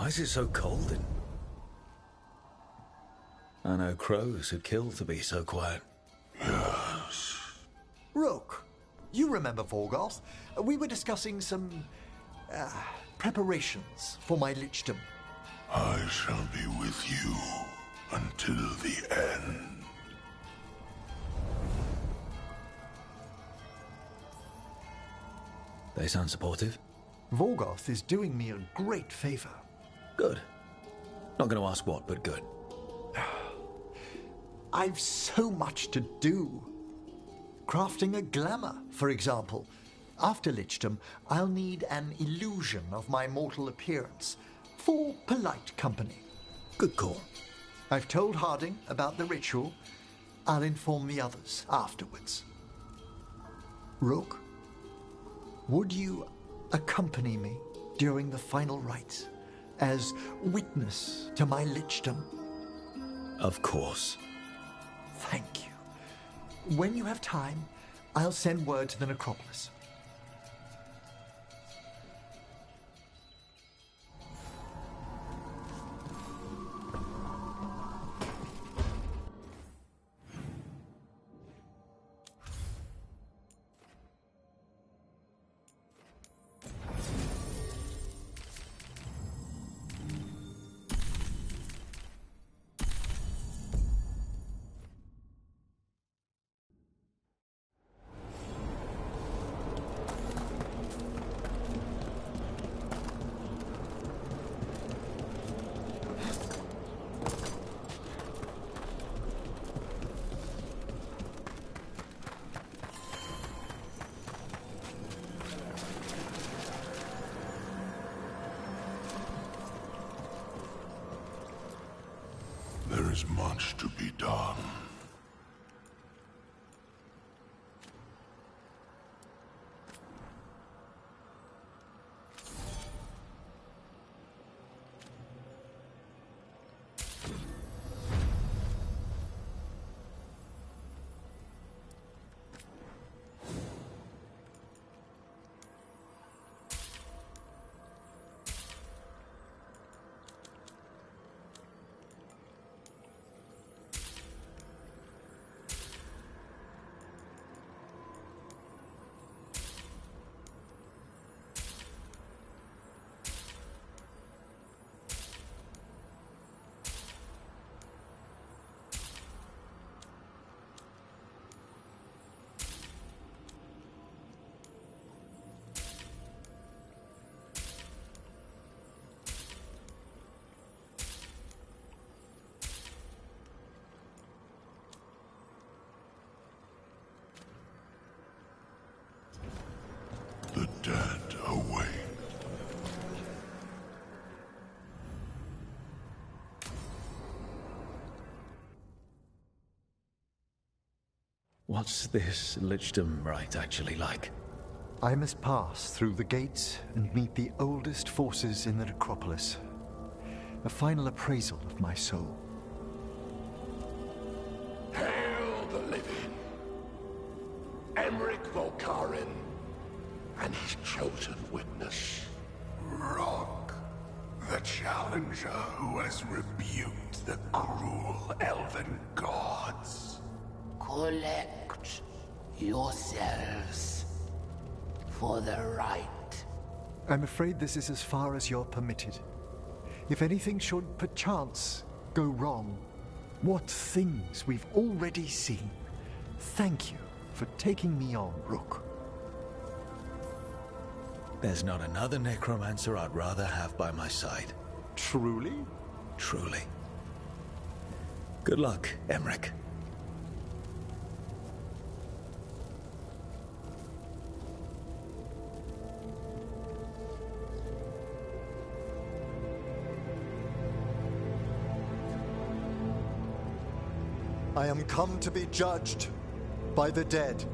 is it so cold in... I know crows who kill to be so quiet. Yes. Rook, you remember Veilguard? We were discussing some preparations for my lichdom. I shall be with you until the end. They sound supportive. Veilguard is doing me a great favor. Good. Not going to ask what, but good. I've so much to do. Crafting a glamour, for example. After lichdom, I'll need an illusion of my mortal appearance for polite company. Good call. I've told Harding about the ritual. I'll inform the others afterwards. Rook, would you accompany me during the final rites as witness to my lichdom? Of course. Thank you. When you have time, I'll send word to the necropolis. There is much to be done. The dead awake. What's this lichdom rite actually like? I must pass through the gates and meet the oldest forces in the necropolis. A final appraisal of my soul. Hail the living! Emmerich Volkarin and his chosen witness. Rock, the challenger who has rebuked the cruel elven gods. Collect yourselves for the right. I'm afraid this is as far as you're permitted. If anything should perchance go wrong, what things we've already seen. Thank you for taking me on, Rook. There's not another necromancer I'd rather have by my side. Truly? Truly. Good luck, Emmerich. I am come to be judged by the dead.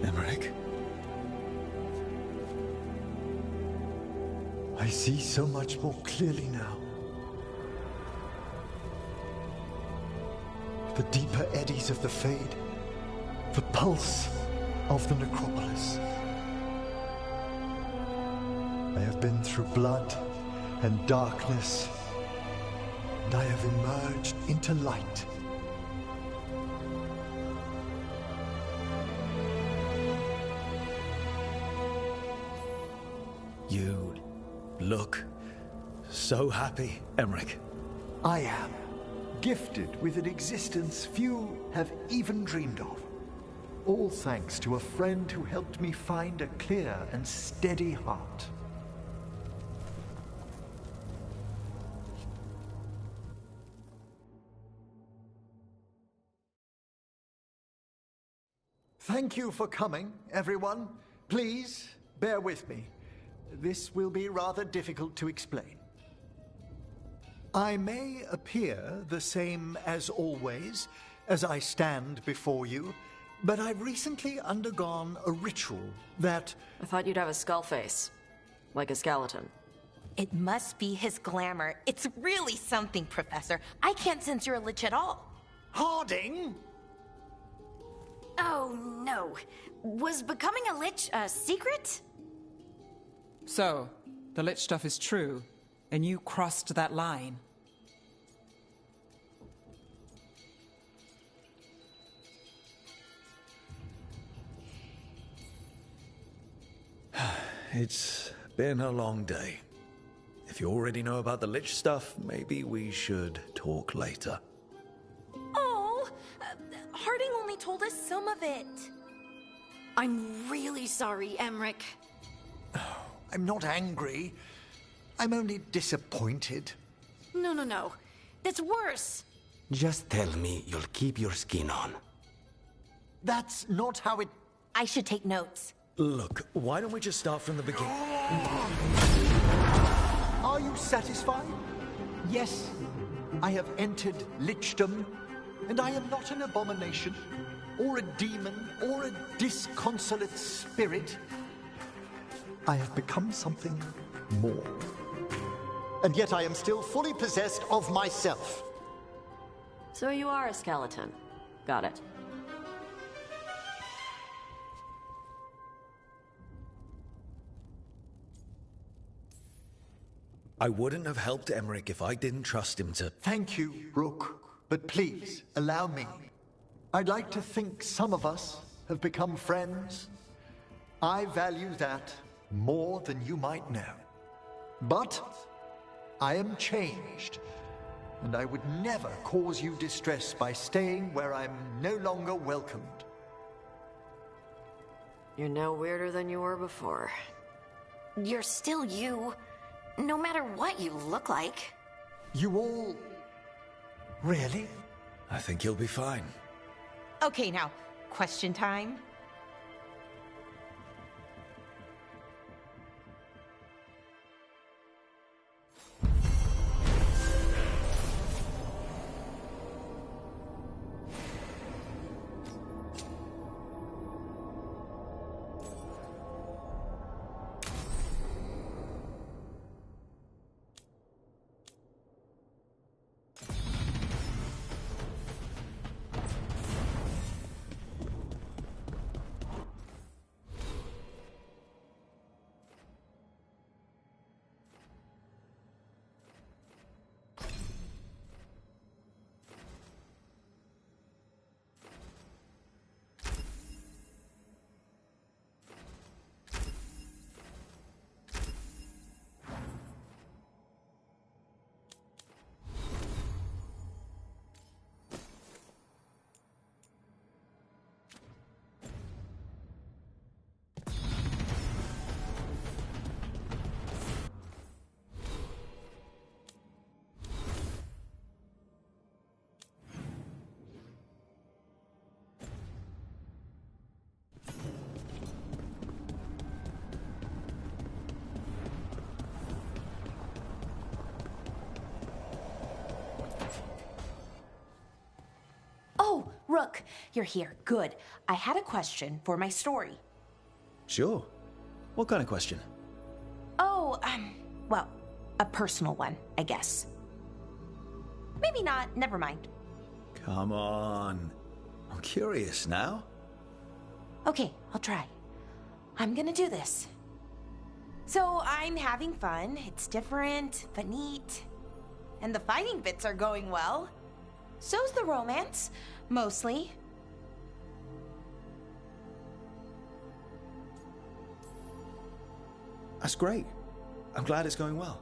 Emmerich? I see so much more clearly now. The deeper eddies of the Fade. The pulse of the necropolis. I have been through blood and darkness, and I have emerged into light. You look so happy, Emmerich. I am gifted with an existence few have even dreamed of. All thanks to a friend who helped me find a clear and steady heart. Thank you for coming, everyone. Please, bear with me. This will be rather difficult to explain. I may appear the same as always, as I stand before you, but I've recently undergone a ritual that... I thought you'd have a skull face. Like a skeleton. It must be his glamour. It's really something, Professor. I can't sense you're a lich at all. Harding! Oh, no. Was becoming a lich a secret? So, the lich stuff is true, and you crossed that line. It's been a long day. If you already know about the lich stuff, maybe we should talk later. Oh, Harding only told us some of it. I'm really sorry, Emmerich. I'm not angry. I'm only disappointed. No. That's worse. Just tell me you'll keep your skin on. That's not how it... I should take notes. Look, why don't we just start from the beginning? Are you satisfied? Yes, I have entered lichdom, and I am not an abomination, or a demon, or a disconsolate spirit. I have become something more. And yet I am still fully possessed of myself. So you are a skeleton. Got it. I wouldn't have helped Emmerich if I didn't trust him to... Thank you, Rook. But please, allow me. I'd like to think some of us have become friends. I value that more than you might know. But I am changed, and I would never cause you distress by staying where I'm no longer welcomed. You're no weirder than you were before. You're still you, no matter what you look like. You all... Really? I think you'll be fine. Okay, now, question time. Rook, you're here. Good. I had a question for my story. Sure. What kind of question? Oh, well, a personal one, I guess. Maybe not. Never mind. Come on. I'm curious now. Okay, I'll try. I'm gonna do this. So I'm having fun. It's different, but neat. And the fighting bits are going well. So's the romance, mostly. That's great. I'm glad it's going well.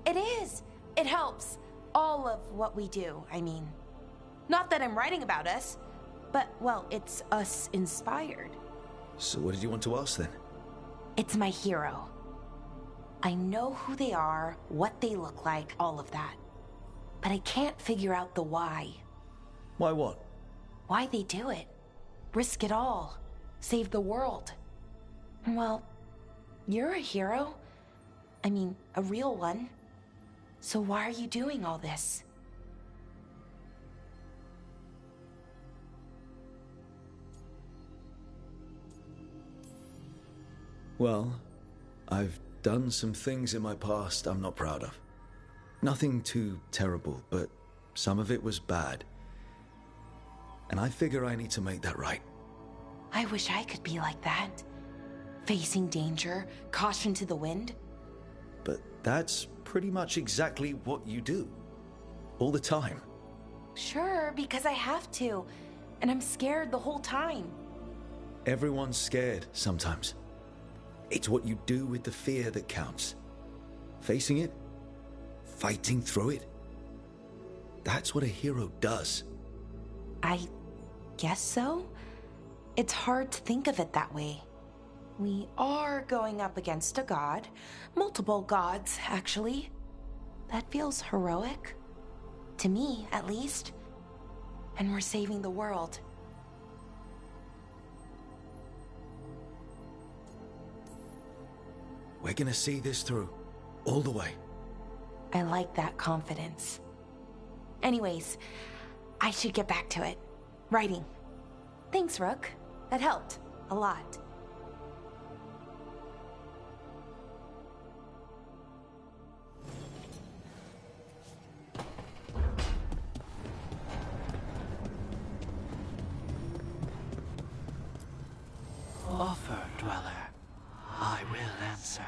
It is. It helps. All of what we do, I mean. Not that I'm writing about us, but, well, it's us inspired. So what did you want to ask then? It's my hero. I know who they are, what they look like, all of that. But I can't figure out the why. Why what? Why they do it. Risk it all. Save the world. Well, you're a hero. I mean, a real one. So why are you doing all this? Well, I've done some things in my past I'm not proud of. Nothing too terrible, but some of it was bad. And I figure I need to make that right. I wish I could be like that. Facing danger, caution to the wind. But that's pretty much exactly what you do. All the time. Sure, because I have to. And I'm scared the whole time. Everyone's scared sometimes. It's what you do with the fear that counts. Facing it, fighting through it. That's what a hero does. I guess so. It's hard to think of it that way. We are going up against a god. Multiple gods, actually. That feels heroic. To me, at least. And we're saving the world. We're gonna see this through. All the way. I like that confidence. Anyways, I should get back to it. Writing. Thanks, Rook. That helped. A lot. Offer, Dweller. I will answer.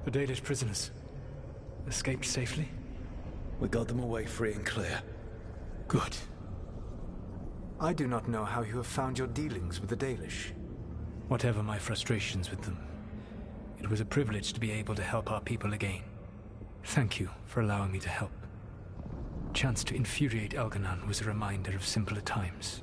The Dalish prisoners escaped safely? We got them away free and clear. Good. I do not know how you have found your dealings with the Dalish. Whatever my frustrations with them, it was a privilege to be able to help our people again. Thank you for allowing me to help. Chance to infuriate Elganon was a reminder of simpler times.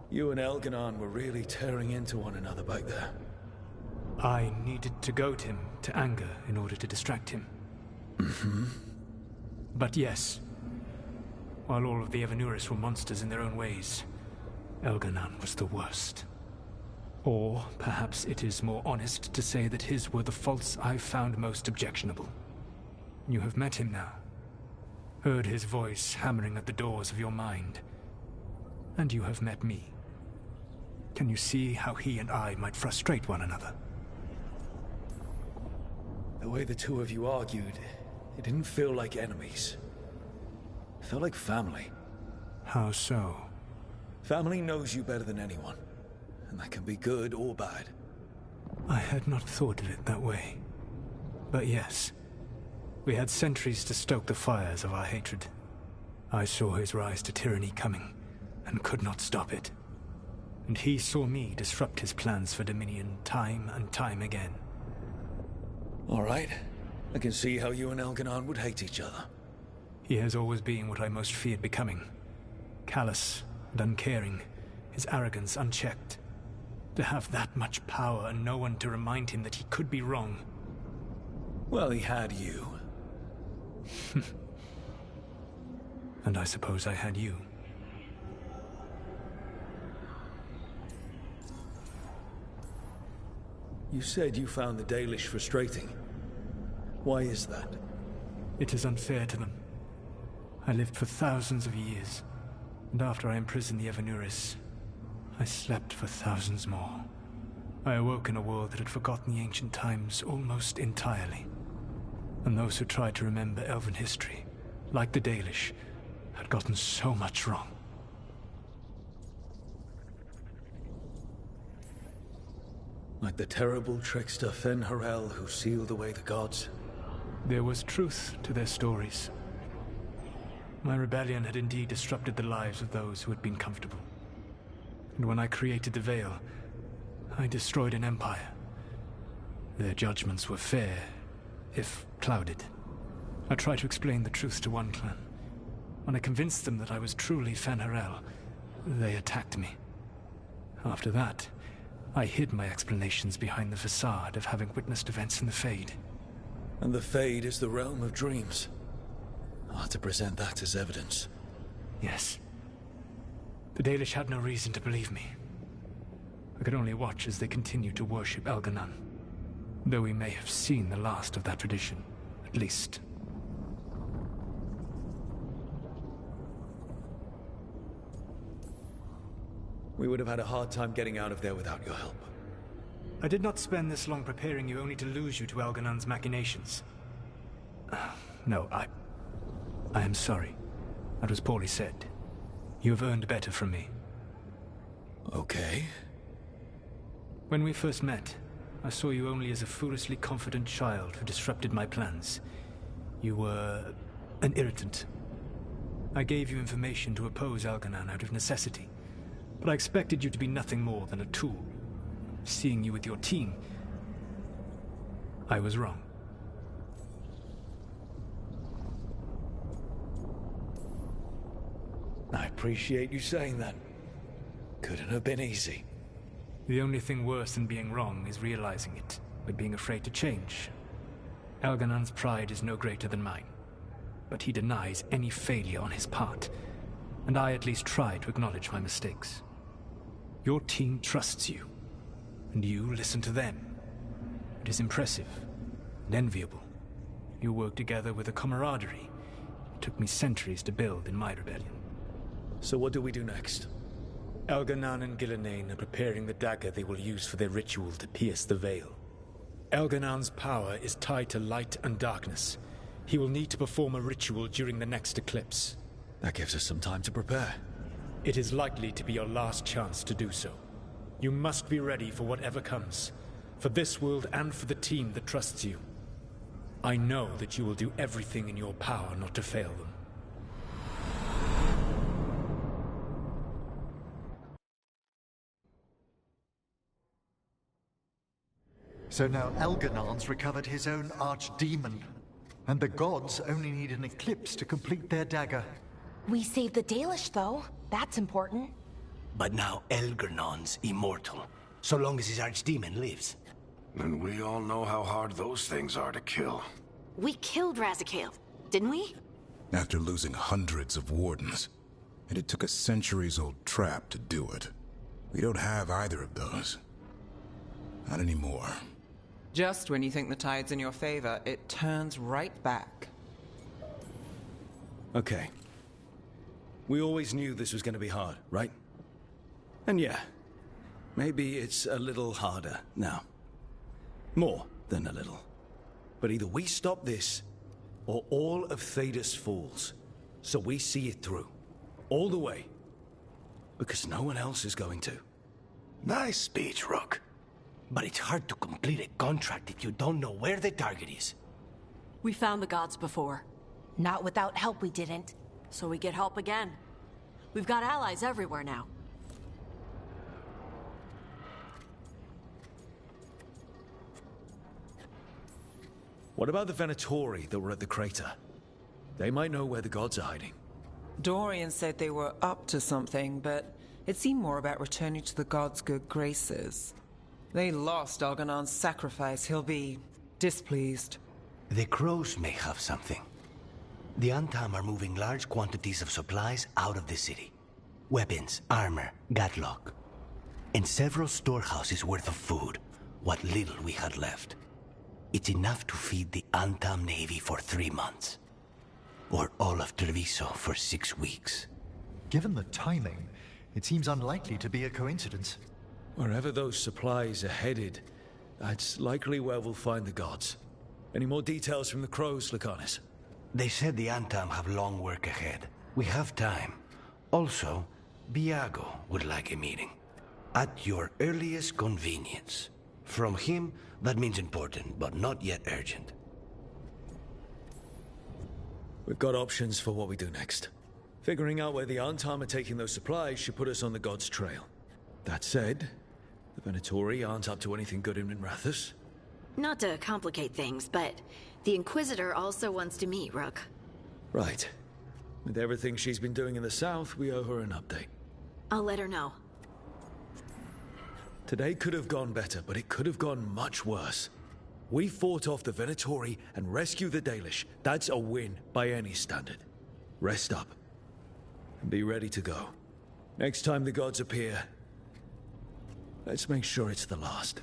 You and Elganon were really tearing into one another back there. I needed to goad him to anger in order to distract him. Mm-hmm. But yes, while all of the Evanuris were monsters in their own ways, Elganon was the worst. Or perhaps it is more honest to say that his were the faults I found most objectionable. You have met him now, heard his voice hammering at the doors of your mind, and you have met me. Can you see how he and I might frustrate one another? The way the two of you argued, it didn't feel like enemies. It felt like family. How so? Family knows you better than anyone, and that can be good or bad. I had not thought of it that way. But yes, we had centuries to stoke the fires of our hatred. I saw his rise to tyranny coming, and could not stop it. And he saw me disrupt his plans for Dominion time and time again. All right. I can see how you and Elganon would hate each other. He has always been what I most feared becoming. Callous and uncaring, his arrogance unchecked. To have that much power and no one to remind him that he could be wrong. Well, he had you. And I suppose I had you. You said you found the Dalish frustrating. Why is that? It is unfair to them. I lived for thousands of years, and after I imprisoned the Evanuris, I slept for thousands more. I awoke in a world that had forgotten the ancient times almost entirely. And those who tried to remember Elven history, like the Dalish, had gotten so much wrong. Like the terrible trickster Fen-Harel who sealed away the gods. There was truth to their stories. My rebellion had indeed disrupted the lives of those who had been comfortable. And when I created the Veil, I destroyed an empire. Their judgments were fair, if clouded. I tried to explain the truth to one clan. When I convinced them that I was truly Fen-Harel, they attacked me. After that, I hid my explanations behind the facade of having witnessed events in the Fade. And the Fade is the realm of dreams. I'll have to present that as evidence. Yes. The Dalish had no reason to believe me. I could only watch as they continued to worship Elganon, though we may have seen the last of that tradition, at least. We would have had a hard time getting out of there without your help. I did not spend this long preparing you only to lose you to Elganon's machinations. No, I am sorry. That was poorly said. You have earned better from me. Okay. When we first met, I saw you only as a foolishly confident child who disrupted my plans. You were an irritant. I gave you information to oppose Elganon out of necessity, but I expected you to be nothing more than a tool. Seeing you with your team, I was wrong. I appreciate you saying that. Couldn't have been easy. The only thing worse than being wrong is realizing it, but being afraid to change. Elganon's pride is no greater than mine, but he denies any failure on his part, and I at least try to acknowledge my mistakes. Your team trusts you, and you listen to them. It is impressive and enviable. You work together with a camaraderie it took me centuries to build in my rebellion. So what do we do next? Elganon and Gillenane are preparing the dagger they will use for their ritual to pierce the veil. Elganon's power is tied to light and darkness. He will need to perform a ritual during the next eclipse. That gives us some time to prepare. It is likely to be your last chance to do so. You must be ready for whatever comes, for this world and for the team that trusts you. I know that you will do everything in your power not to fail them. So now Elganon's recovered his own archdemon, and the gods only need an eclipse to complete their dagger. We saved the Dalish, though. That's important. But now Elgernon's immortal, so long as his archdemon lives. And we all know how hard those things are to kill. We killed Razikale, didn't we? After losing hundreds of wardens. And it took a centuries-old trap to do it. We don't have either of those. Not anymore. Just when you think the tide's in your favor, it turns right back. Okay. We always knew this was going to be hard, right? And yeah, maybe it's a little harder now. More than a little. But either we stop this, or all of Thedas falls. So we see it through. All the way. Because no one else is going to. Nice speech, Rook. But it's hard to complete a contract if you don't know where the target is. We found the gods before. Not without help, we didn't. So we get help again. We've got allies everywhere now. What about the Venatori that were at the crater? They might know where the gods are hiding. Dorian said they were up to something, but it seemed more about returning to the gods' good graces. They lost Elganon's sacrifice. He'll be displeased. The crows may have something. The Antam are moving large quantities of supplies out of the city. Weapons, armor, gatlock. And several storehouses worth of food, what little we had left. It's enough to feed the Antam Navy for 3 months. Or all of Treviso for 6 weeks. Given the timing, it seems unlikely to be a coincidence. Wherever those supplies are headed, that's likely where we'll find the gods. Any more details from the crows, Lucanus? They said the Antam have long work ahead. We have time. Also, Biago would like a meeting. At your earliest convenience. From him, that means important, but not yet urgent. We've got options for what we do next. Figuring out where the Antam are taking those supplies should put us on the gods' trail. That said, the Venatori aren't up to anything good in Minrathous. Not to complicate things, but the Inquisitor also wants to meet Rook. Right. With everything she's been doing in the south, we owe her an update. I'll let her know. Today could have gone better, but it could have gone much worse. We fought off the Venatori and rescued the Dalish. That's a win by any standard. Rest up. And be ready to go. Next time the gods appear, let's make sure it's the last.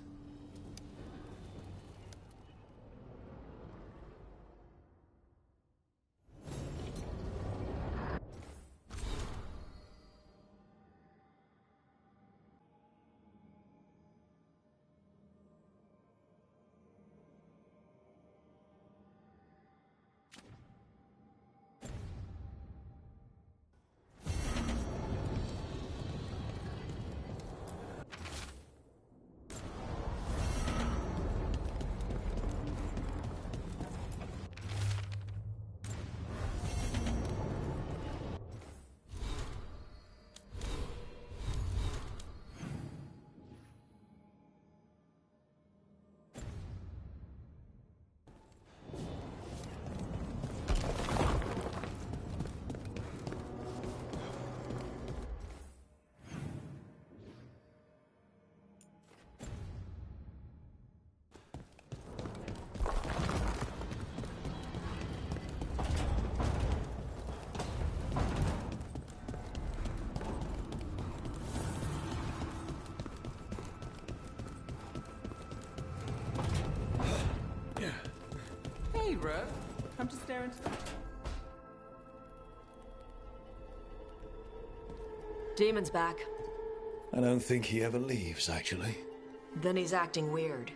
Hey, Rook. Come to stare into the... Demon's back. I don't think he ever leaves, actually. Then he's acting weird.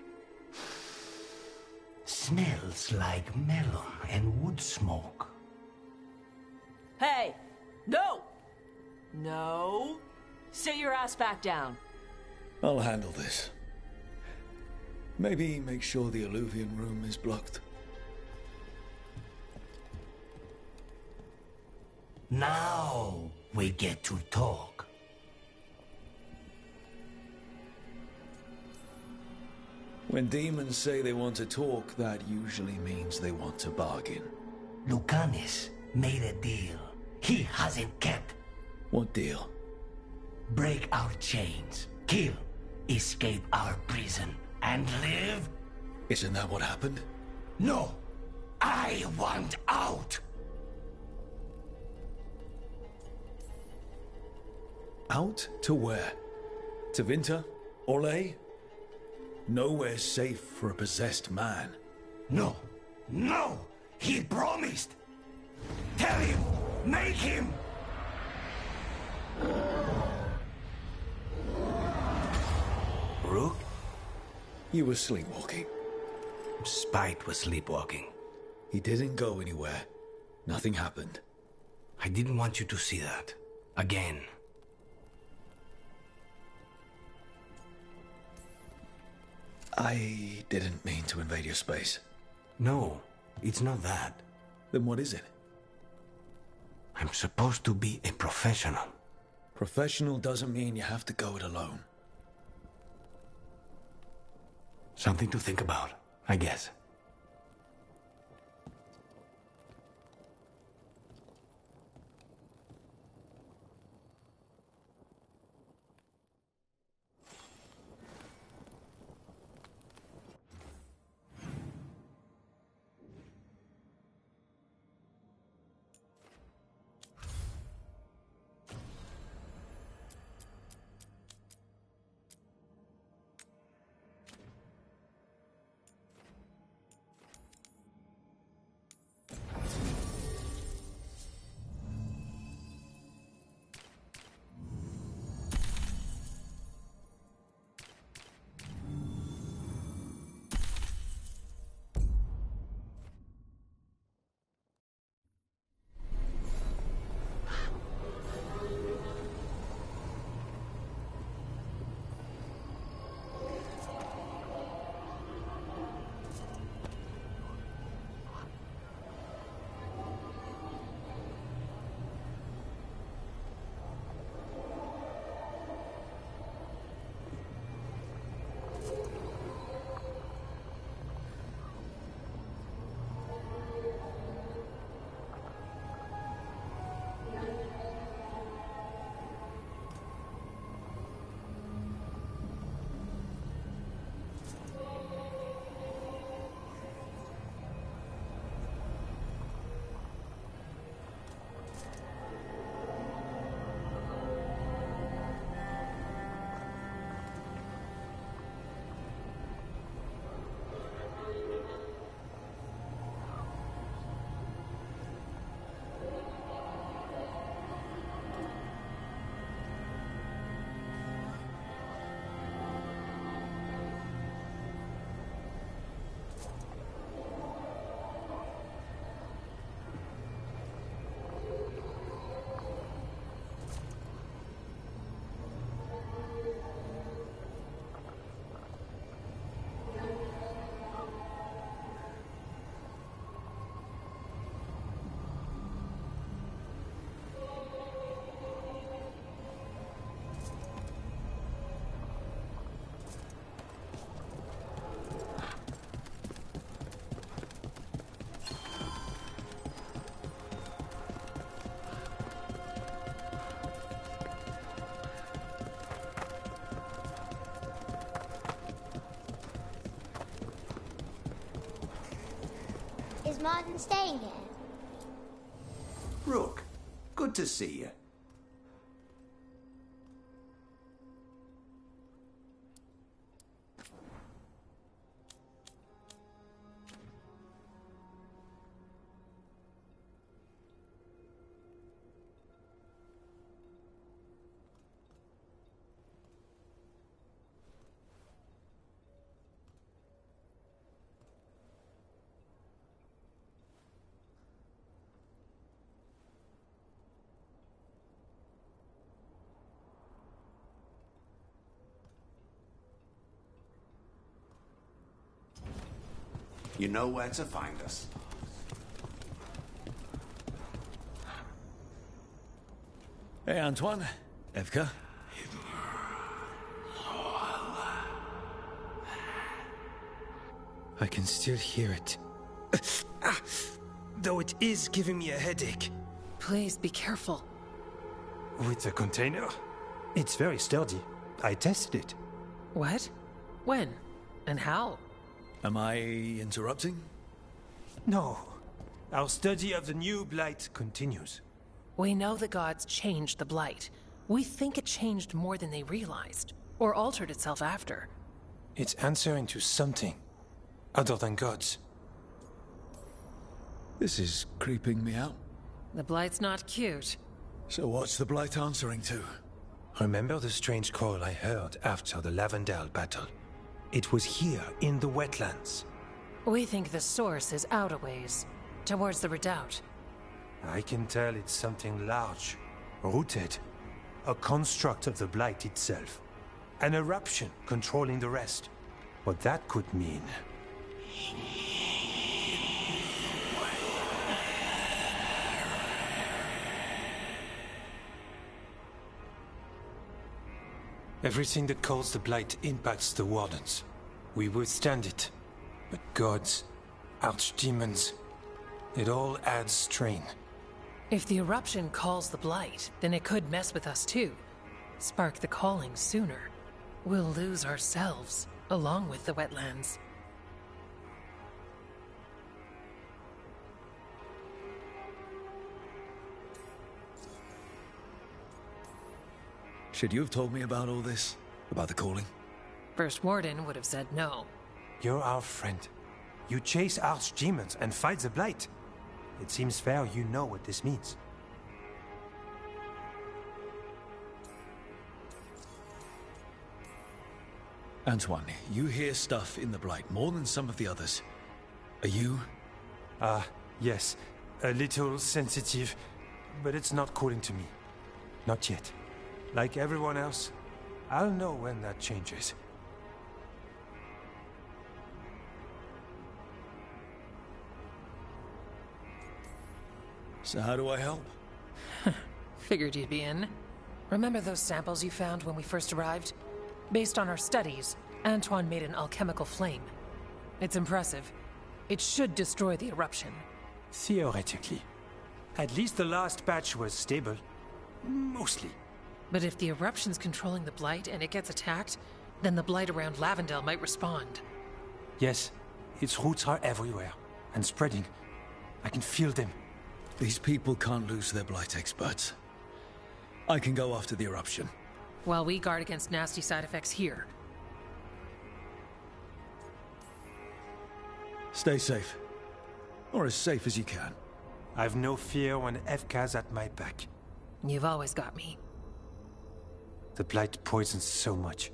Smells like melon and wood smoke. Hey! No. Sit your ass back down. I'll handle this. Maybe make sure the Alluvian room is blocked. Now we get to talk. When demons say they want to talk, that usually means they want to bargain. Lucanus made a deal he hasn't kept. What deal? Break our chains, kill, escape our prison, and live? Isn't that what happened? No! I want out! Out to where? To Vinter? Orlais? Nowhere's safe for a possessed man. No! No! He promised! Tell him! Make him! Rook? You were sleepwalking. Spite was sleepwalking. He didn't go anywhere. Nothing happened. I didn't want you to see that. Again. I didn't mean to invade your space. No, it's not that. Then what is it? I'm supposed to be a professional. Professional doesn't mean you have to go it alone. Something to think about, I guess. Is Martin staying here? Rook, good to see you. You know where to find us. Hey, Antoine. Evka. I can still hear it. Though it is giving me a headache. Please be careful. With the container? It's very sturdy. I tested it. What? When? And how? Am I interrupting? No. Our study of the new blight continues. We know the gods changed the blight. We think it changed more than they realized, or altered itself after. It's answering to something other than gods. This is creeping me out. The blight's not cute. So what's the blight answering to? Remember the strange call I heard after the Lavendale battle? It was here, in the wetlands. We think the source is out a ways, towards the redoubt. I can tell it's something large, rooted. A construct of the blight itself. An eruption controlling the rest. What that could mean... Everything that calls the blight impacts the Wardens. We withstand it. But gods, archdemons, it all adds strain. If the eruption calls the blight, then it could mess with us too. Spark the calling sooner. We'll lose ourselves, along with the wetlands. Should you have told me about all this? About the calling? First Warden would have said no. You're our friend. You chase archdemons and fight the blight. It seems fair you know what this means. Antoine, you hear stuff in the blight more than some of the others. Are you? Yes. A little sensitive, but it's not calling to me. Not yet. Like everyone else, I'll know when that changes. So how do I help? Figured you'd be in. Remember those samples you found when we first arrived? Based on our studies, Antoine made an alchemical flame. It's impressive. It should destroy the eruption. Theoretically. At least the last batch was stable. Mostly. But if the eruption's controlling the blight and it gets attacked, then the blight around Lavendale might respond. Yes, its roots are everywhere. And spreading. I can feel them. These people can't lose their blight experts. I can go after the eruption. While we guard against nasty side effects here. Stay safe. Or as safe as you can. I've no fear when Evka's at my back. You've always got me. The blight poisons so much.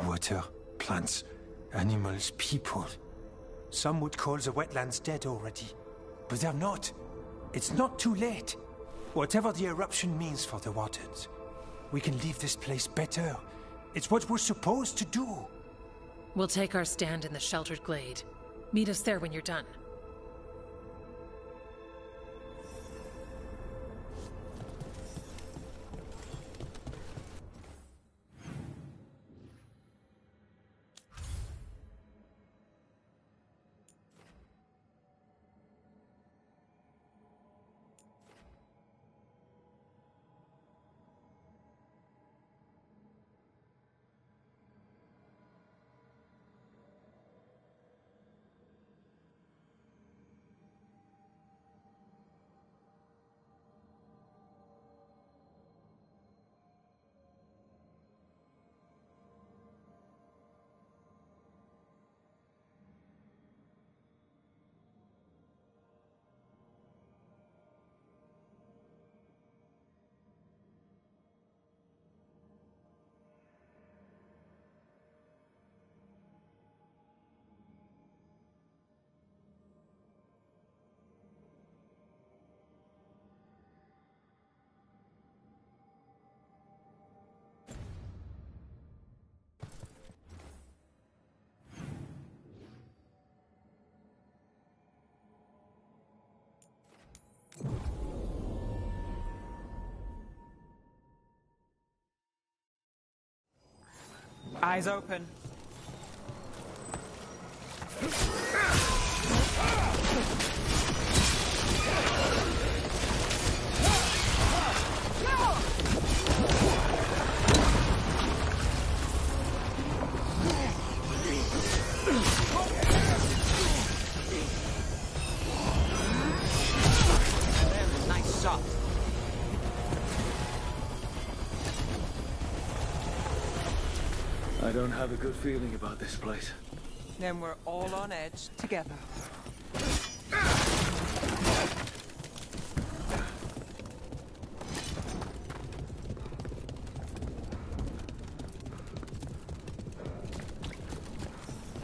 Water, plants, animals, people. Some would call the wetlands dead already. But they're not. It's not too late. Whatever the eruption means for the Wardens, we can leave this place better. It's what we're supposed to do. We'll take our stand in the sheltered glade. Meet us there when you're done. Eyes open. Nice shot. I don't have a good feeling about this place. Then we're all on edge together.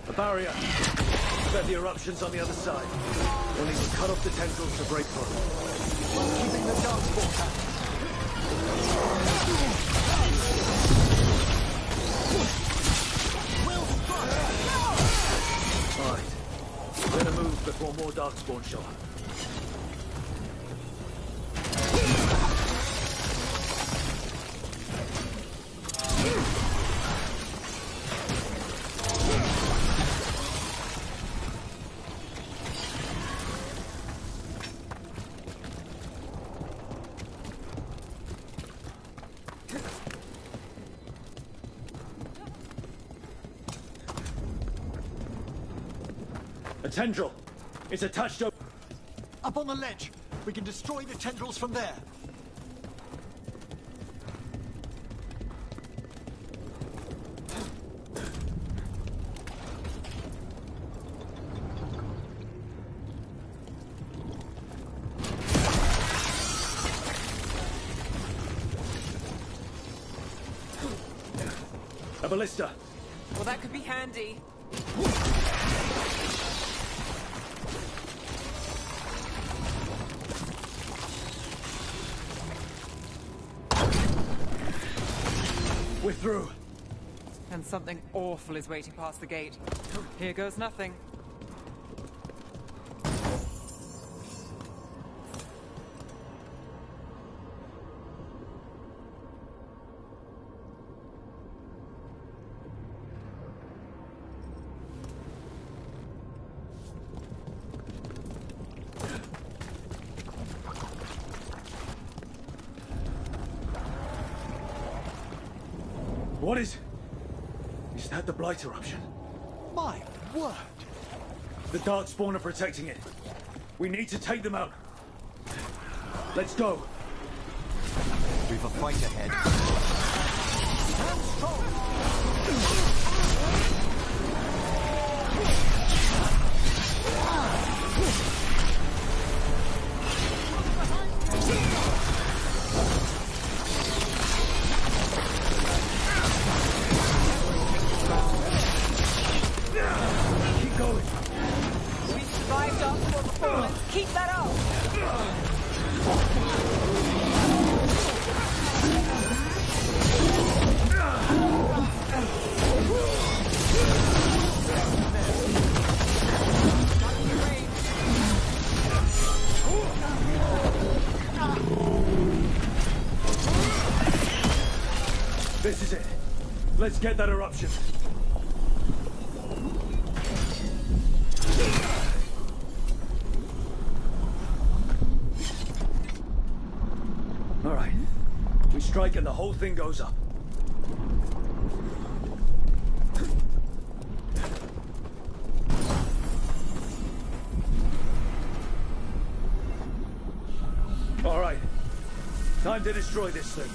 A barrier. Set the eruptions on the other side. We'll need to cut off the tendrils to break through. Keeping the darkspawn out. Alright. We're gonna move before more darkspawn show up. A tendril! It's attached up on the ledge. We can destroy the tendrils from there. A ballista! Well, that could be handy. We're through. And something awful is waiting past the gate. Here goes nothing. What is... Is that the Blight eruption? My word! The Darkspawn are protecting it. We need to take them out. Let's go. We've a fight ahead. Stand strong! Keep going. We survived Darkspawn before. Let's keep that up. This is it. Let's get that eruption. All right. We strike and the whole thing goes up. All right. Time to destroy this thing.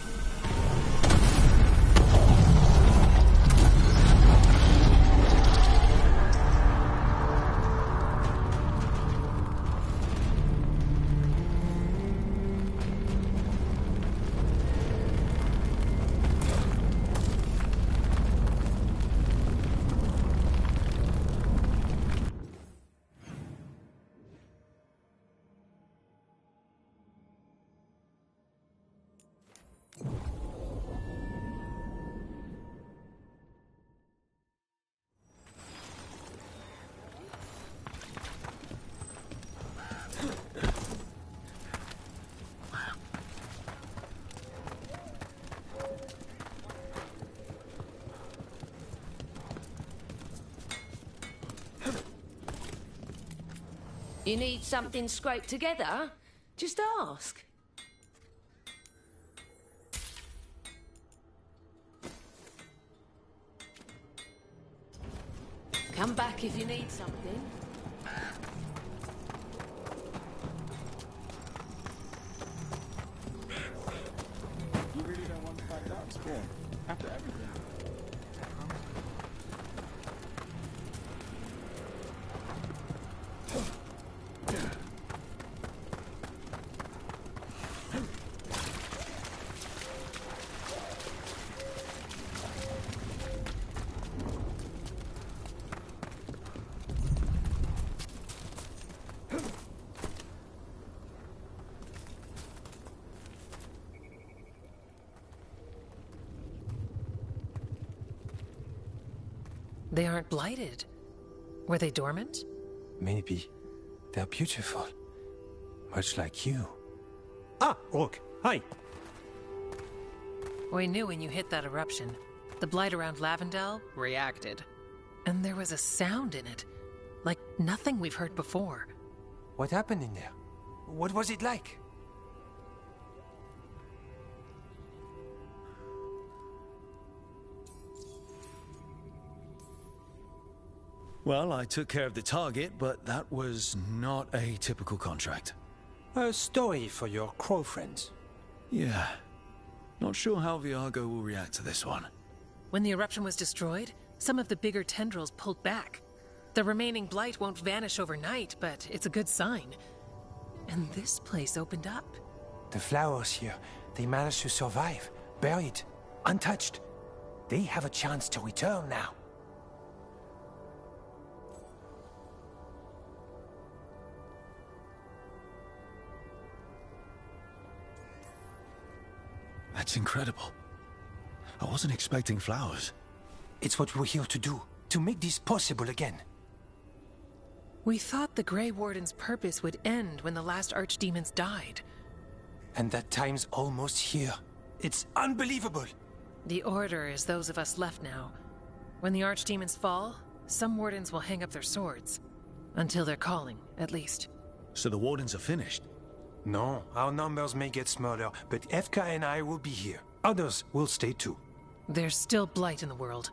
You need something scraped together? Just ask. Come back if you need something. You really don't want to find out, Spawn? After everything? They aren't blighted. Were they dormant? Maybe. They're beautiful. Much like you. Ah, Rook. Hi. We knew when you hit that eruption. The blight around Lavendel reacted. And there was a sound in it. Like nothing we've heard before. What happened in there? What was it like? Well, I took care of the target, but that was not a typical contract. A story for your crow friends. Yeah. Not sure how Veilguard will react to this one. When the eruption was destroyed, some of the bigger tendrils pulled back. The remaining blight won't vanish overnight, but it's a good sign. And this place opened up. The flowers here, they managed to survive, buried, untouched. They have a chance to return now. That's incredible. I wasn't expecting flowers. It's what we're here to do, to make this possible again. We thought the Grey Warden's purpose would end when the last archdemons died. And that time's almost here. It's unbelievable. The Order is those of us left now. When the archdemons fall, some wardens will hang up their swords. Until their calling, at least. So the wardens are finished? No, our numbers may get smaller, but Efka and I will be here. Others will stay too. There's still blight in the world.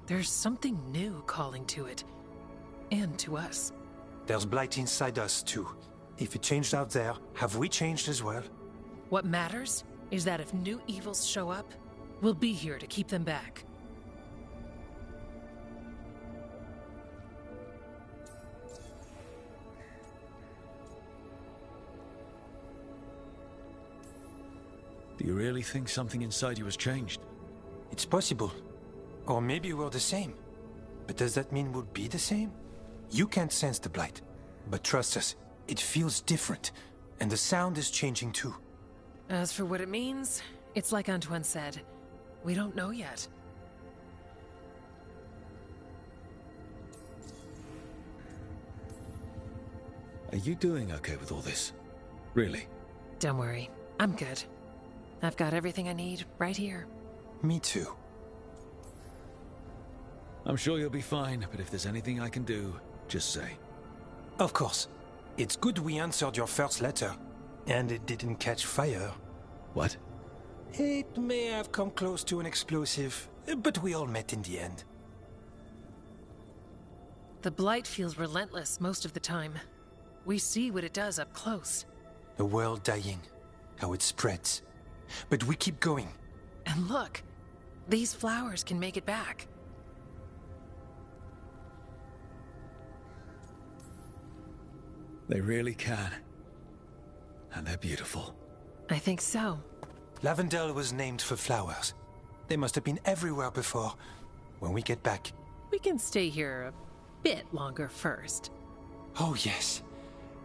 There's something new calling to it. And to us. There's blight inside us too. If it changed out there, have we changed as well? What matters is that if new evils show up, we'll be here to keep them back. Do you really think something inside you has changed? It's possible. Or maybe we're the same. But does that mean we'll be the same? You can't sense the blight. But trust us, it feels different. And the sound is changing too. As for what it means, it's like Antoine said. We don't know yet. Are you doing okay with all this? Really? Don't worry. I'm good. I've got everything I need right here. Me too. I'm sure you'll be fine, but if there's anything I can do, just say. Of course. It's good we answered your first letter. And it didn't catch fire. What? It may have come close to an explosive, but we all met in the end. The blight feels relentless most of the time. We see what it does up close. The world dying. How it spreads. But we keep going. And look, these flowers can make it back. They really can. And they're beautiful. I think so. Lavendel was named for flowers. They must have been everywhere before. When we get back... We can stay here a bit longer first. Oh, yes.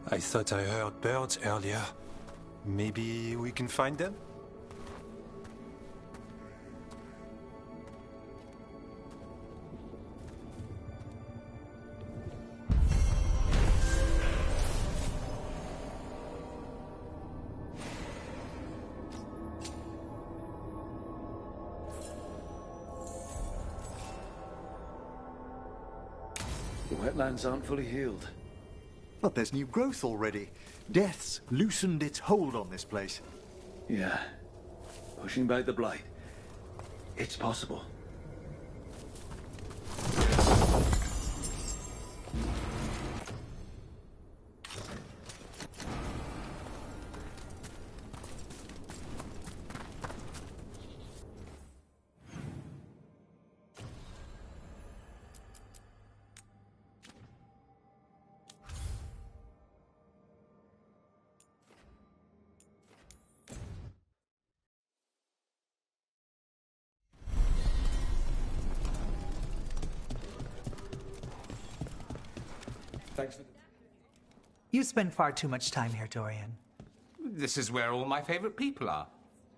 I thought I heard birds earlier. Maybe we can find them? The wetlands aren't fully healed. But there's new growth already. Death's loosened its hold on this place. Yeah. Pushing back the blight. It's possible. Thanks for... You spend far too much time here, Dorian. This is where all my favorite people are.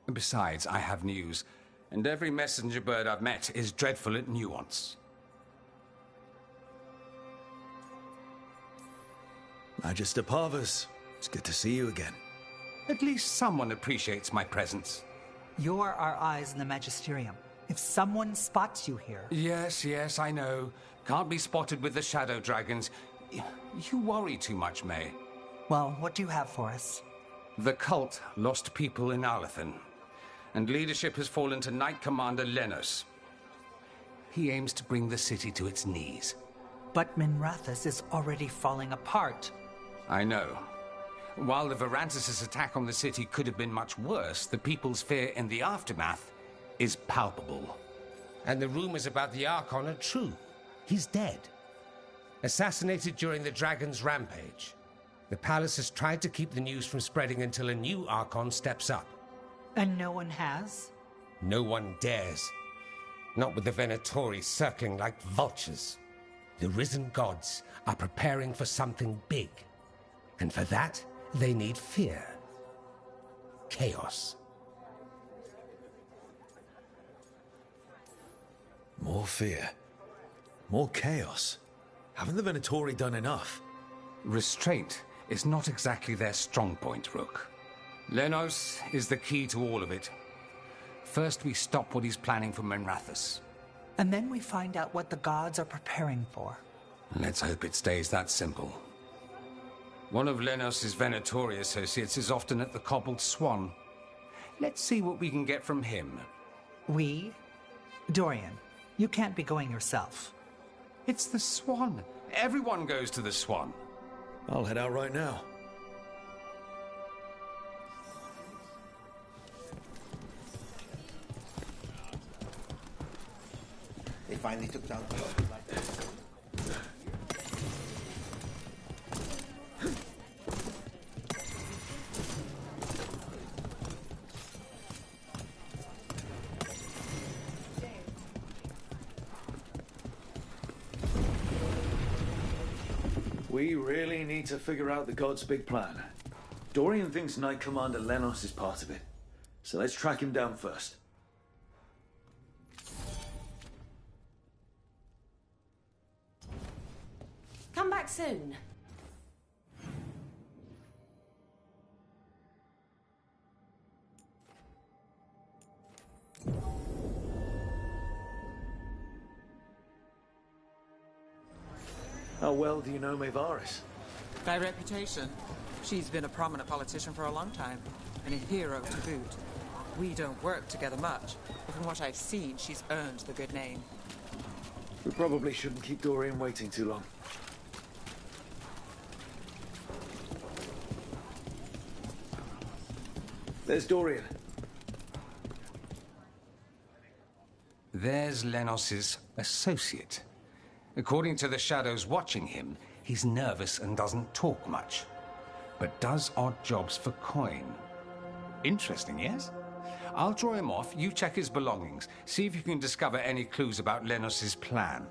And besides, I have news. And every messenger bird I've met is dreadful at nuance. Magister Parvus, it's good to see you again. At least someone appreciates my presence. You're our eyes in the Magisterium. If someone spots you here... Yes, I know. Can't be spotted with the Shadow Dragons. You worry too much, May. Well, what do you have for us? The cult lost people in Alathan, and leadership has fallen to Knight Commander Lenos. He aims to bring the city to its knees. But Minrathous is already falling apart. I know. While the Varantis' attack on the city could have been much worse, the people's fear in the aftermath is palpable. And the rumors about the Archon are true. He's dead. Assassinated during the Dragon's rampage. The palace has tried to keep the news from spreading until a new Archon steps up. And no one has? No one dares. Not with the Venatori circling like vultures. The risen gods are preparing for something big. And for that, they need fear. Chaos. More fear. More chaos. Haven't the Venatori done enough? Restraint is not exactly their strong point, Rook. Lenos is the key to all of it. First, we stop what he's planning for Minrathous. And then we find out what the gods are preparing for. Let's hope it stays that simple. One of Lenos' Venatori associates is often at the Cobbled Swan. Let's see what we can get from him. We? Dorian, you can't be going yourself. It's the Swan. Everyone goes to the Swan. I'll head out right now. They finally took down the... We really need to figure out the God's big plan. Dorian thinks Knight Commander Lenos is part of it. So let's track him down first. Come back soon. How well do you know Maevaris? By reputation. She's been a prominent politician for a long time, and a hero to boot. We don't work together much, but from what I've seen, she's earned the good name. We probably shouldn't keep Dorian waiting too long. There's Dorian. There's Lenos' associate. According to the shadows watching him, he's nervous and doesn't talk much, but does odd jobs for coin. Interesting, yes? I'll draw him off, you check his belongings, see if you can discover any clues about Lenos' plan.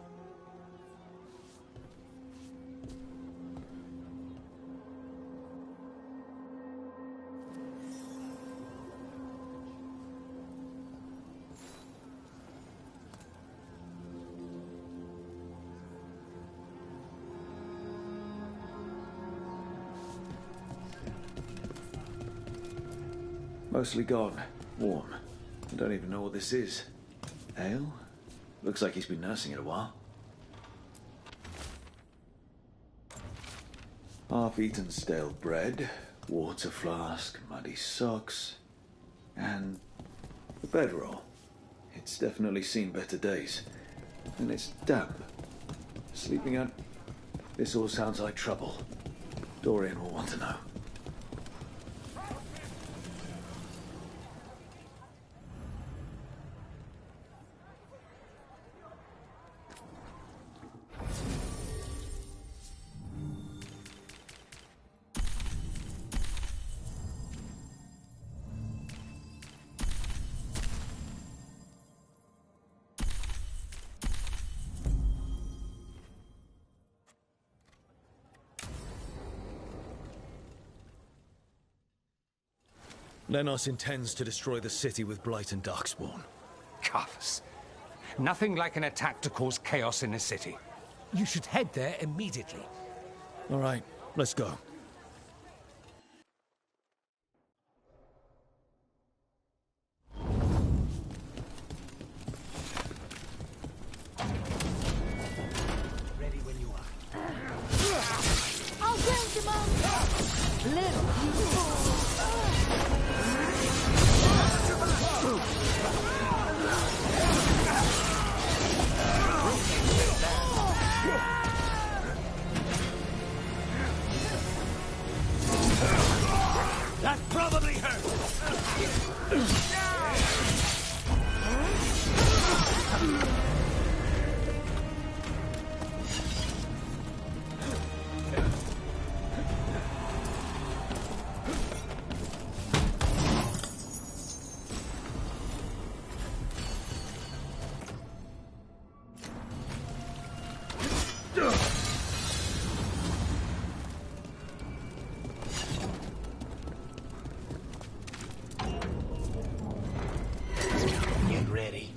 Mostly gone. Warm. I don't even know what this is. Ale? Looks like he's been nursing it a while. Half-eaten stale bread, water flask, muddy socks, and the bedroll. It's definitely seen better days. And it's damp. Sleeping out... This all sounds like trouble. Dorian will want to know. Lenos intends to destroy the city with Blight and Darkspawn. Carthus. Nothing like an attack to cause chaos in a city. You should head there immediately. All right, let's go. Ready when you are. I'll bring him on! Little you That probably hurt. Get ready.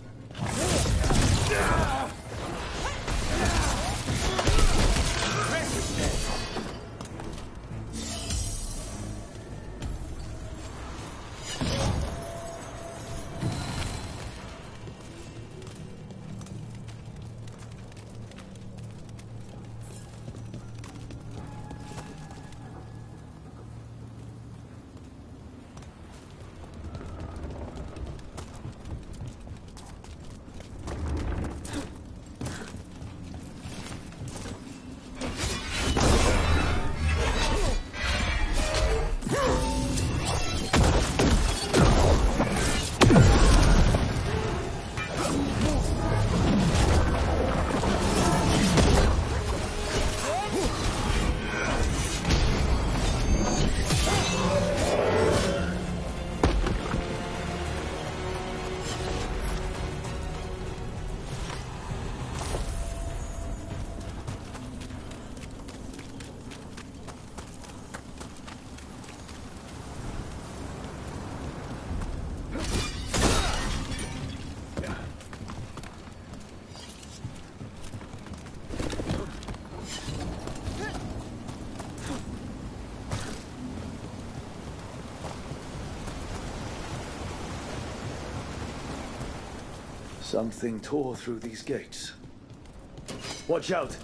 Something tore through these gates. Watch out!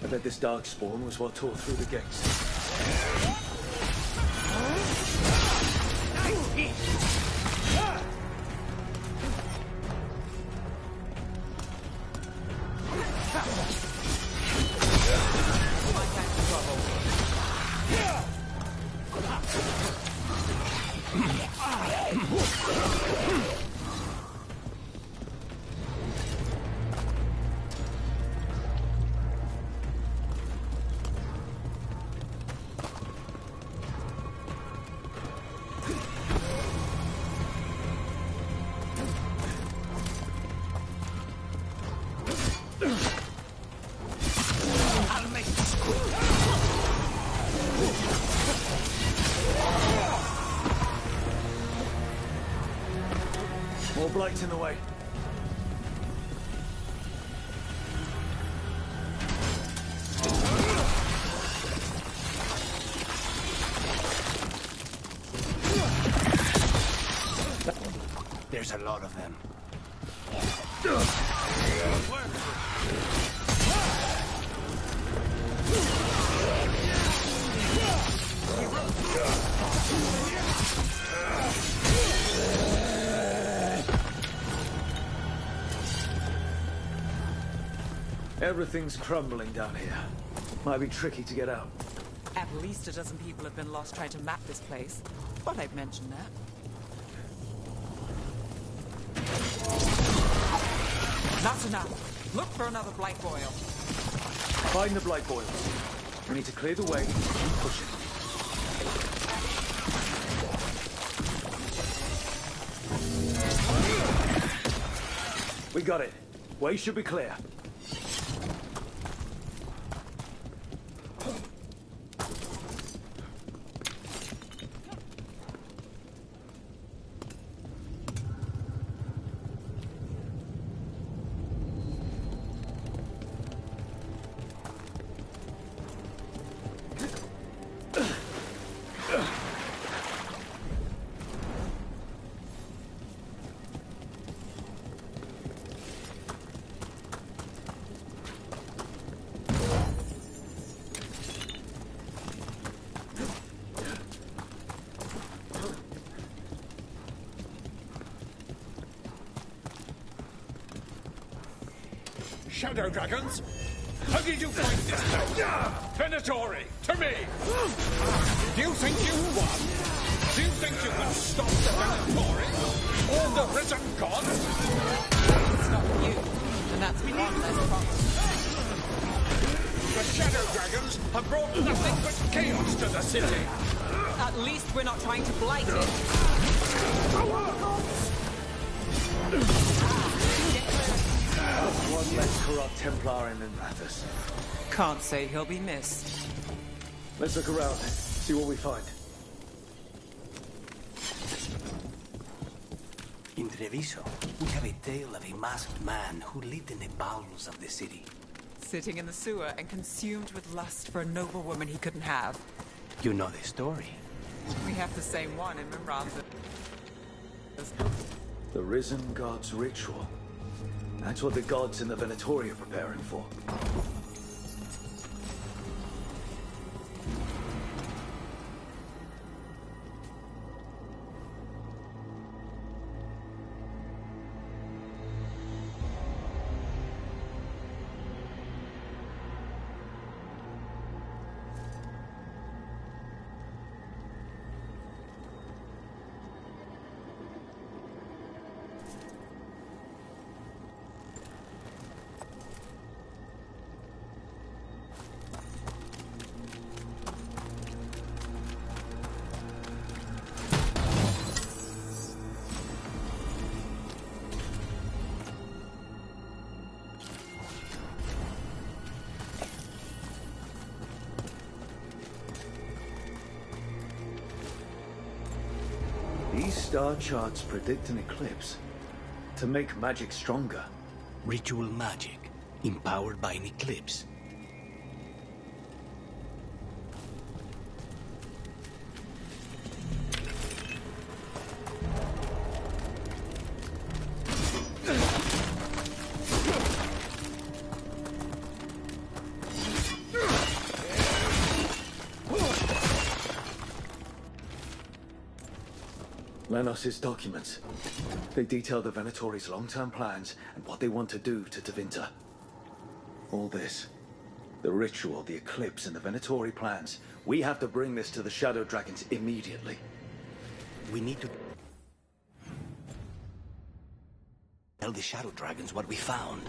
I bet this Darkspawn was what tore through the gates. More blight in the way. There's a lot of them. Everything's crumbling down here. Might be tricky to get out. At least a dozen people have been lost trying to map this place. Thought I'd mention that. That's enough. Look for another blight boil. Find the blight boils. We need to clear the way and keep pushing. We got it. Way should be clear. Shadow dragons? How did you find this place? Venatori, to me! Do you think you won? Do you think you can stop the Venatori? Or the risen god? Stop you, and that's one less problem. The Shadow dragons have brought nothing but chaos to the city. At least we're not trying to blight it. One less corrupt Templar in Mathis. Can't say he'll be missed. Let's look around, see what we find. In Treviso, we have a tale of a masked man who lived in the bowels of the city. Sitting in the sewer and consumed with lust for a noble woman he couldn't have. You know the story. We have the same one in Memranza. The Risen God's ritual. That's what the gods in the Venatori are preparing for. These star charts predict an eclipse. To make magic stronger. Ritual magic, empowered by an eclipse. Lenos's documents. They detail the Venatori's long-term plans and what they want to do to Tevinter. All this. The ritual, the eclipse, and the Venatori plans. We have to bring this to the Shadow Dragons immediately. We need to tell the Shadow Dragons what we found.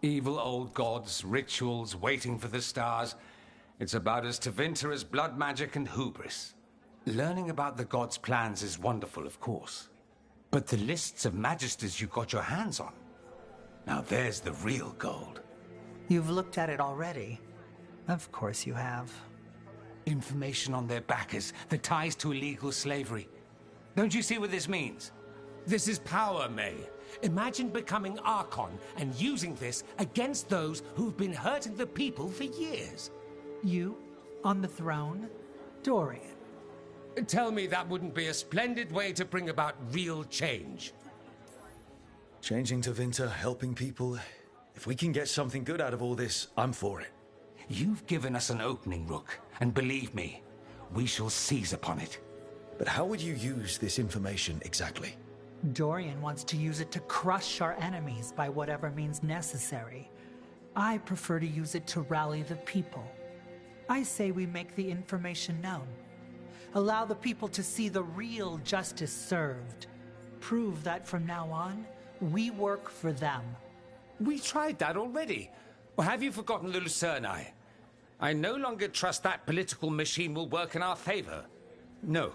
Evil old gods, rituals, waiting for the stars. It's about as Tevinter as blood magic and hubris. Learning about the gods' plans is wonderful, of course. But the lists of magisters you got your hands on, now there's the real gold. You've looked at it already. Of course you have. Information on their backers, the ties to illegal slavery. Don't you see what this means? This is power, May. Imagine becoming Archon and using this against those who've been hurting the people for years. You, on the throne? Dorian, Tell me that wouldn't be a splendid way to bring about real change. Changing to Winter, helping people. If we can get something good out of all this, I'm for it. You've given us an opening, Rook, and believe me, we shall seize upon it. But how would you use this information exactly? Dorian wants to use it to crush our enemies by whatever means necessary. I prefer to use it to rally the people. I say we make the information known. Allow the people to see the real justice served. Prove that from now on, we work for them. We tried that already. Or have you forgotten the Lucerni? I no longer trust that political machine will work in our favor. No.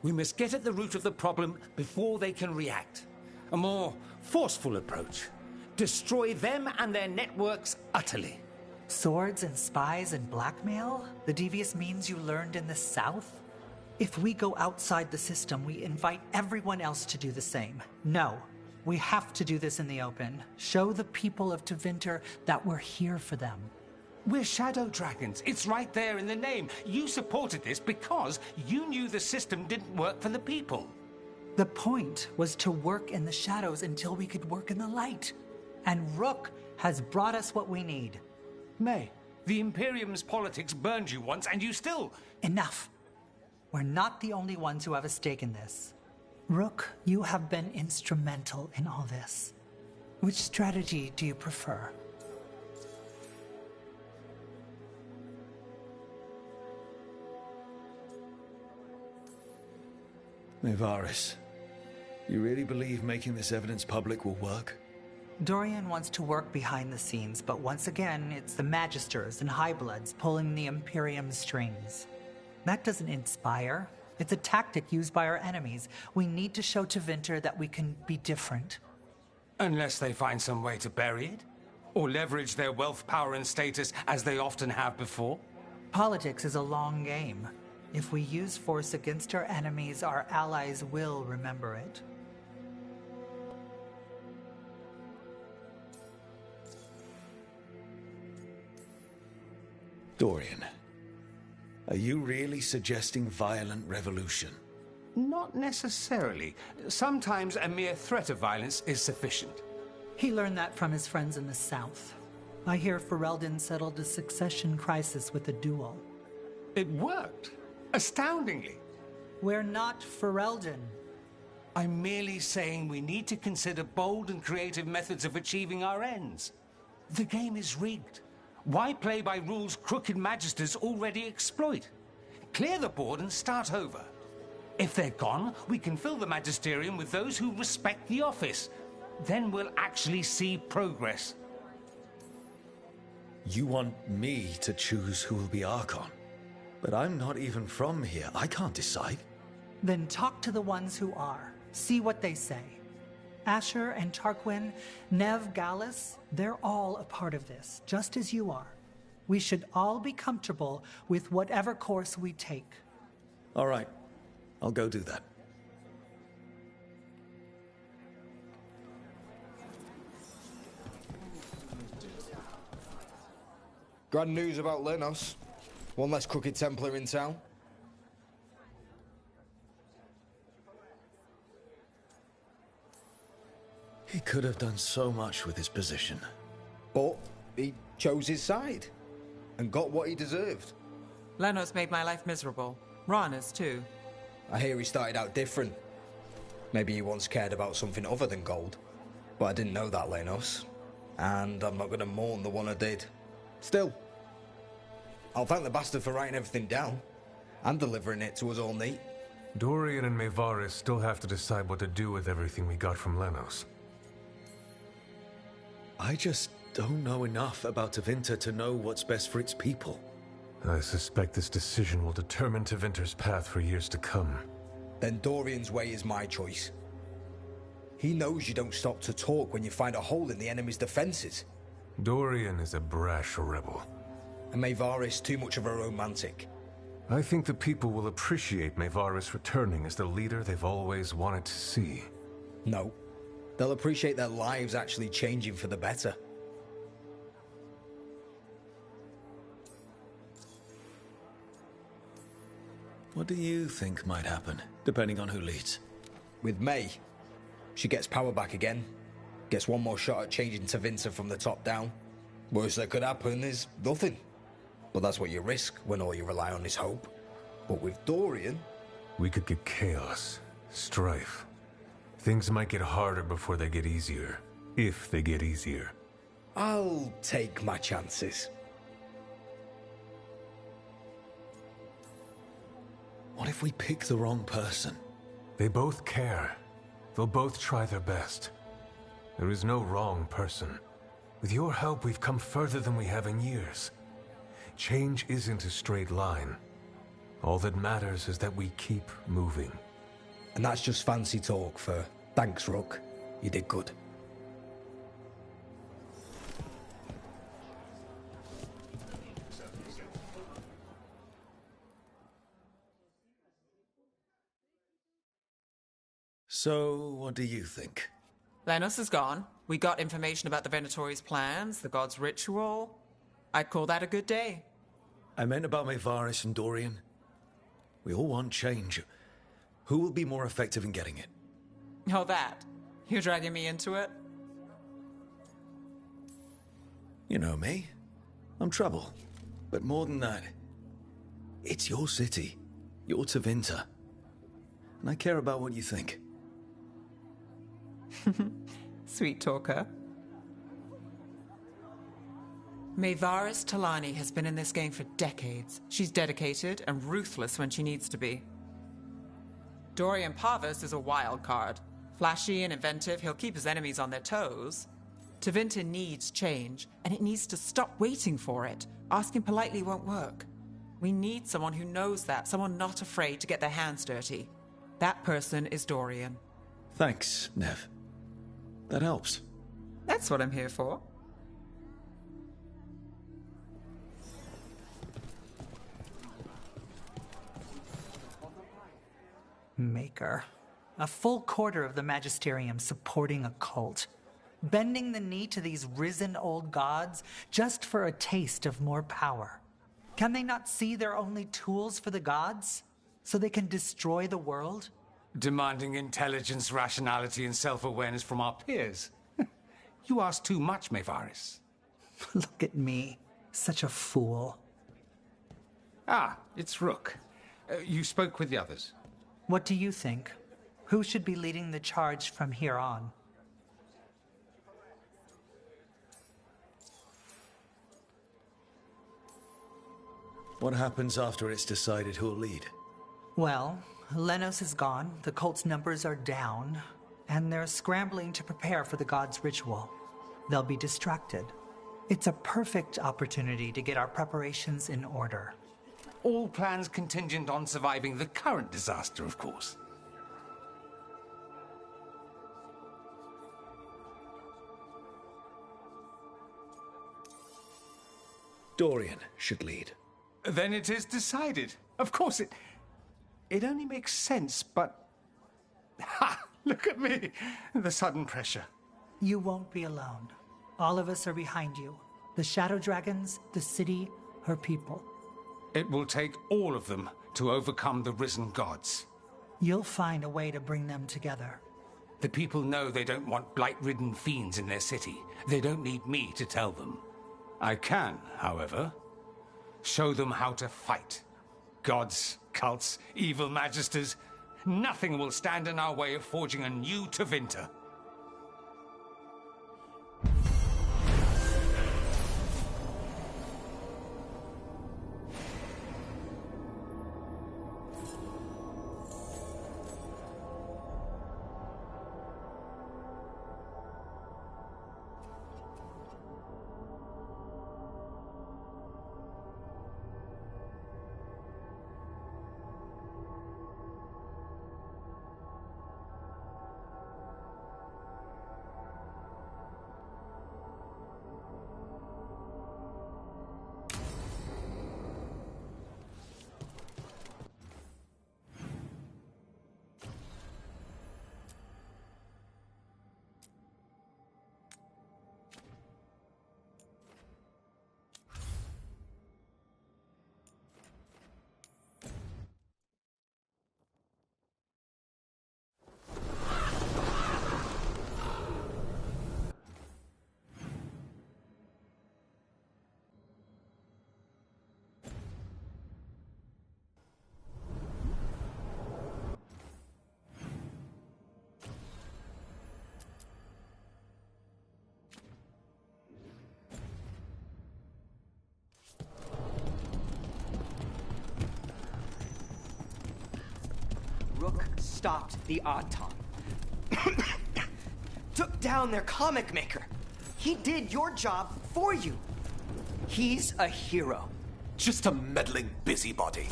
We must get at the root of the problem before they can react. A more forceful approach. Destroy them and their networks utterly. Swords and spies and blackmail? The devious means you learned in the South? If we go outside the system, we invite everyone else to do the same. No, we have to do this in the open. Show the people of Tevinter that we're here for them. We're shadow dragons. It's right there in the name. You supported this because you knew the system didn't work for the people. The point was to work in the shadows until we could work in the light. And Rook has brought us what we need. May, the Imperium's politics burned you once and you still... Enough. We're not the only ones who have a stake in this. Rook, you have been instrumental in all this. Which strategy do you prefer? Mevaris, you really believe making this evidence public will work? Dorian wants to work behind the scenes, but once again, it's the Magisters and Highbloods pulling the Imperium's strings. That doesn't inspire. It's a tactic used by our enemies. We need to show Tevinter that we can be different. Unless they find some way to bury it? Or leverage their wealth, power, and status as they often have before? Politics is a long game. If we use force against our enemies, our allies will remember it. Dorian, are you really suggesting violent revolution? Not necessarily. Sometimes a mere threat of violence is sufficient. He learned that from his friends in the South. I hear Ferelden settled a succession crisis with a duel. It worked. Astoundingly. We're not Ferelden. I'm merely saying we need to consider bold and creative methods of achieving our ends. The game is rigged. Why play by rules crooked magisters already exploit? Clear the board and start over. If they're gone, we can fill the magisterium with those who respect the office. Then we'll actually see progress. You want me to choose who will be Archon? But I'm not even from here. I can't decide. Then talk to the ones who are. See what they say. Asher and Tarquin, Nev, Gallus, they're all a part of this, just as you are. We should all be comfortable with whatever course we take. All right. I'll go do that. Grand news about Lenos. One less crooked Templar in town. He could have done so much with his position. But he chose his side and got what he deserved. Lenos made my life miserable. Rana's too. I hear he started out different. Maybe he once cared about something other than gold. But I didn't know that, Lenos. And I'm not going to mourn the one I did. Still, I'll thank the bastard for writing everything down and delivering it to us all neat. Dorian and Mevaris still have to decide what to do with everything we got from Lenos. I just don't know enough about Tevinter to know what's best for its people. I suspect this decision will determine Tevinter's path for years to come. Then Dorian's way is my choice. He knows you don't stop to talk when you find a hole in the enemy's defenses. Dorian is a brash rebel. And Mevaris too much of a romantic. I think the people will appreciate Mevaris returning as the leader they've always wanted to see. No. They'll appreciate their lives actually changing for the better. What do you think might happen, depending on who leads? With May, she gets power back again, gets one more shot at changing Tevinter from the top down. Worst that could happen is nothing. But that's what you risk when all you rely on is hope. But with Dorian... We could get chaos, strife. Things might get harder before they get easier. If they get easier. I'll take my chances. What if we pick the wrong person? They both care. They'll both try their best. There is no wrong person. With your help, we've come further than we have in years. Change isn't a straight line. All that matters is that we keep moving. And that's just fancy talk for thanks, Rook. You did good. So, what do you think? Lenos is gone. We got information about the Venatori's plans, the god's ritual. I'd call that a good day. I meant about Maevaris and Dorian. We all want change. Who will be more effective in getting it? Oh, that. You're dragging me into it? You know me. I'm trouble. But more than that, it's your city. Your Tevinter. And I care about what you think. Sweet talker. Maevaris Talani has been in this game for decades. She's dedicated and ruthless when she needs to be. Dorian Parvis is a wild card. Flashy and inventive, he'll keep his enemies on their toes. Tevinter needs change, and it needs to stop waiting for it. Asking politely won't work. We need someone who knows that, someone not afraid to get their hands dirty. That person is Dorian. Thanks, Nev. That helps. That's what I'm here for. Maker. A full quarter of the Magisterium supporting a cult. Bending the knee to these risen old gods just for a taste of more power. Can they not see they're only tools for the gods? So they can destroy the world? Demanding intelligence, rationality, and self-awareness from our peers. You ask too much, Maevaris. Look at me. Such a fool. Ah, it's Rook. You spoke with the others. What do you think? Who should be leading the charge from here on? What happens after it's decided who'll lead? Well, Lenos is gone, the cult's numbers are down, and they're scrambling to prepare for the god's ritual. They'll be distracted. It's a perfect opportunity to get our preparations in order. All plans contingent on surviving the current disaster, of course. Dorian should lead. Then it is decided. Of course, it only makes sense, but... Ha! Look at me! The sudden pressure. You won't be alone. All of us are behind you. The Shadow Dragons, the city, her people. It will take all of them to overcome the risen gods. You'll find a way to bring them together. The people know they don't want blight-ridden fiends in their city. They don't need me to tell them. I can, however, show them how to fight. Gods, cults, evil magisters, nothing will stand in our way of forging a new Tevinter. stopped the Auton. Took down their comic maker. He did your job for you. He's a hero. Just a meddling busybody.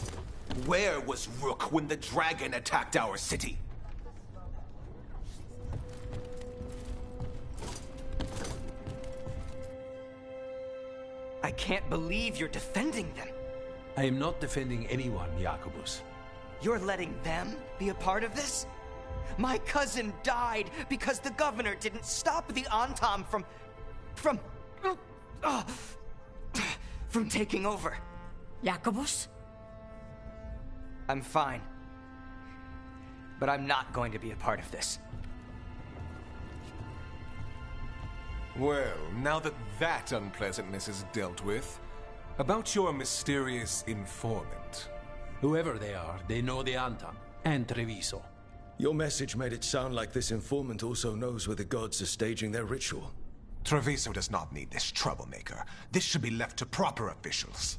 Where was Rook when the dragon attacked our city? I can't believe you're defending them. I am not defending anyone, Jacobus. You're letting them be a part of this? My cousin died because the governor didn't stop the Antam from taking over. Jacobus? I'm fine. But I'm not going to be a part of this. Well, now that that unpleasantness is dealt with, about your mysterious informant. Whoever they are, they know the Antam and Treviso. Your message made it sound like this informant also knows where the gods are staging their ritual. Treviso does not need this troublemaker. This should be left to proper officials.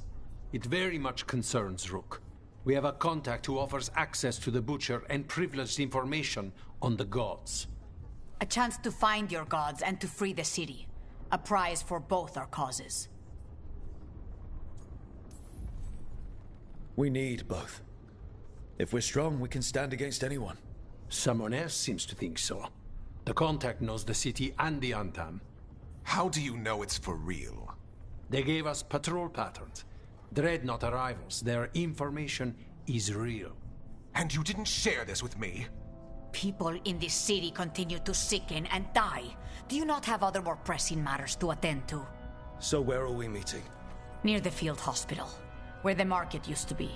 It very much concerns Rook. We have a contact who offers access to the Butcher and privileged information on the gods. A chance to find your gods and to free the city. A prize for both our causes. We need both. If we're strong, we can stand against anyone. Someone else seems to think so. The contact knows the city and the Antam. How do you know it's for real? They gave us patrol patterns. Dreadnought arrivals. Their information is real. And you didn't share this with me? People in this city continue to sicken and die. Do you not have other more pressing matters to attend to? So where are we meeting? Near the field hospital, where the market used to be.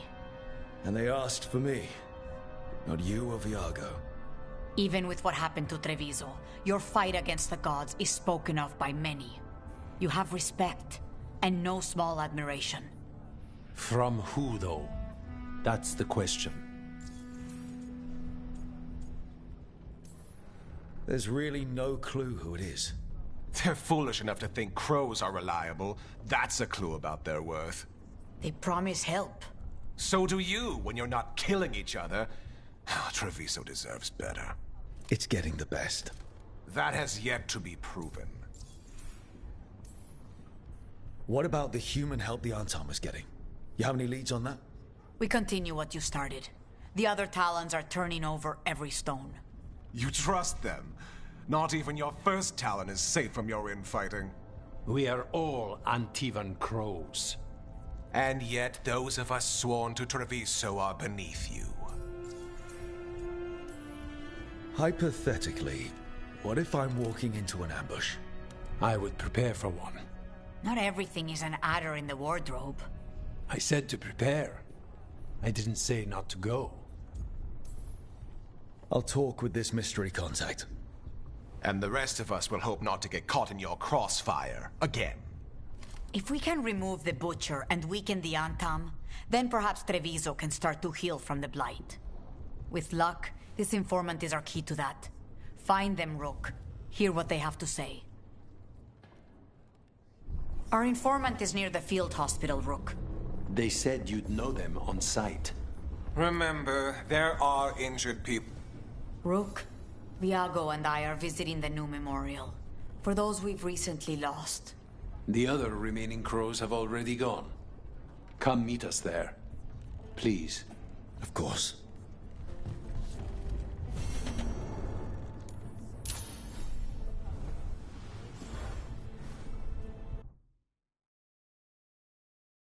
And they asked for me, not you or Viago. Even with what happened to Treviso, your fight against the gods is spoken of by many. You have respect, and no small admiration. From who, though? That's the question. There's really no clue who it is. They're foolish enough to think crows are reliable. That's a clue about their worth. They promise help. So do you when you're not killing each other. Treviso deserves better. It's getting the best. That has yet to be proven. What about the human help the Antam is getting? You have any leads on that? We continue what you started. The other Talons are turning over every stone. You trust them? Not even your first Talon is safe from your infighting. We are all Antivan crows. And yet those of us sworn to Treviso are beneath you. Hypothetically, what if I'm walking into an ambush? I would prepare for one. Not everything is an adder in the wardrobe. I said to prepare. I didn't say not to go. I'll talk with this mystery contact. And the rest of us will hope not to get caught in your crossfire again. If we can remove the Butcher and weaken the Antam, then perhaps Treviso can start to heal from the Blight. With luck, this informant is our key to that. Find them, Rook. Hear what they have to say. Our informant is near the field hospital, Rook. They said you'd know them on sight. Remember, there are injured people. Rook, Viago and I are visiting the new memorial. For those we've recently lost. The other remaining crows have already gone. Come meet us there. Please. Of course.